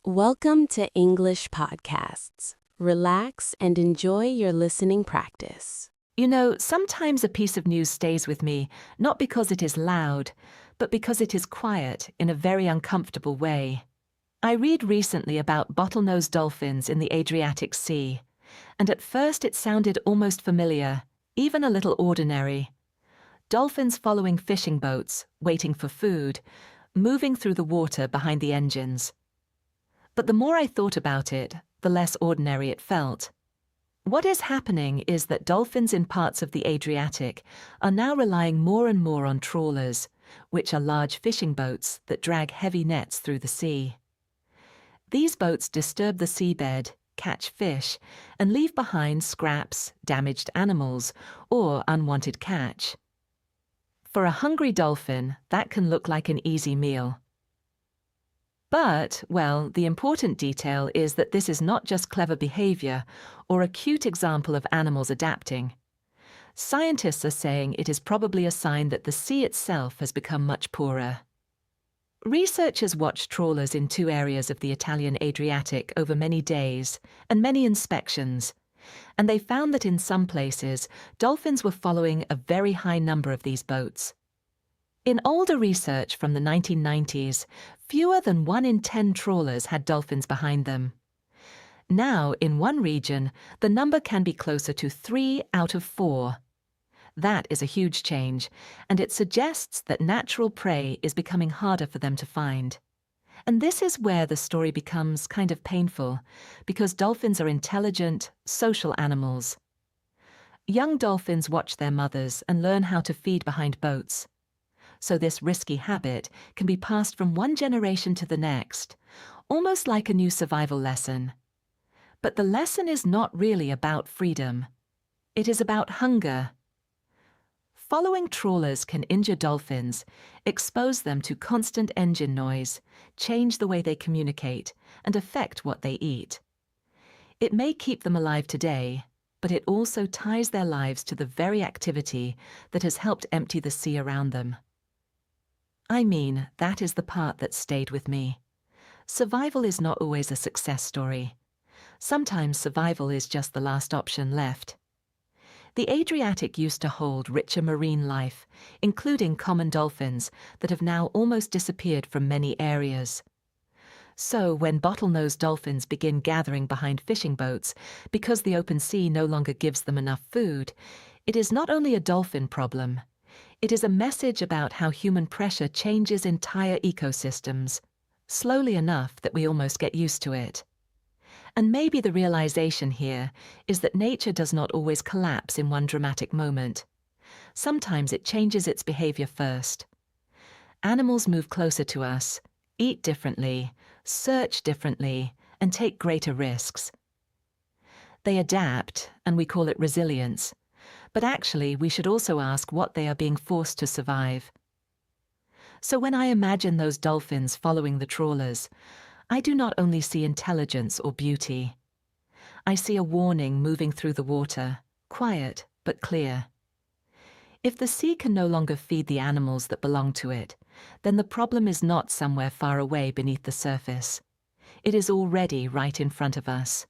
Welcome to English Podcasts. Relax and enjoy your listening practice. You know, sometimes a piece of news stays with me, not because it is loud, but because it is quiet in a very uncomfortable way. I read recently about bottlenose dolphins in the Adriatic Sea, and at first it sounded almost familiar, even a little ordinary. Dolphins following fishing boats, waiting for food, moving through the water behind the engines. But the more I thought about it, the less ordinary it felt. What is happening is that dolphins in parts of the Adriatic are now relying more and more on trawlers, which are large fishing boats that drag heavy nets through the sea. These boats disturb the seabed, catch fish, and leave behind scraps, damaged animals, or unwanted catch. For a hungry dolphin, that can look like an easy meal. But, well, the important detail is that this is not just clever behavior or a cute example of animals adapting. Scientists are saying it is probably a sign that the sea itself has become much poorer. Researchers watched trawlers in 2 areas of the Italian Adriatic over many days and many inspections, and they found that in some places, dolphins were following a very high number of these boats. In older research from the 1990s, fewer than 1 in 10 trawlers had dolphins behind them. Now, in one region, the number can be closer to 3 out of 4. That is a huge change, and it suggests that natural prey is becoming harder for them to find. And this is where the story becomes kind of painful, because dolphins are intelligent, social animals. Young dolphins watch their mothers and learn how to feed behind boats. So this risky habit can be passed from one generation to the next, almost like a new survival lesson. But the lesson is not really about freedom. It is about hunger. Following trawlers can injure dolphins, expose them to constant engine noise, change the way they communicate, and affect what they eat. It may keep them alive today, but it also ties their lives to the very activity that has helped empty the sea around them. I mean, that is the part that stayed with me. Survival is not always a success story. Sometimes survival is just the last option left. The Adriatic used to hold richer marine life, including common dolphins that have now almost disappeared from many areas. So when bottlenose dolphins begin gathering behind fishing boats because the open sea no longer gives them enough food, it is not only a dolphin problem. It is a message about how human pressure changes entire ecosystems, slowly enough that we almost get used to it. And maybe the realization here is that nature does not always collapse in one dramatic moment. Sometimes it changes its behavior first. Animals move closer to us, eat differently, search differently, and take greater risks. They adapt, and we call it resilience. But actually, we should also ask what they are being forced to survive. So when I imagine those dolphins following the trawlers, I do not only see intelligence or beauty. I see a warning moving through the water, quiet but clear. If the sea can no longer feed the animals that belong to it, then the problem is not somewhere far away beneath the surface. It is already right in front of us.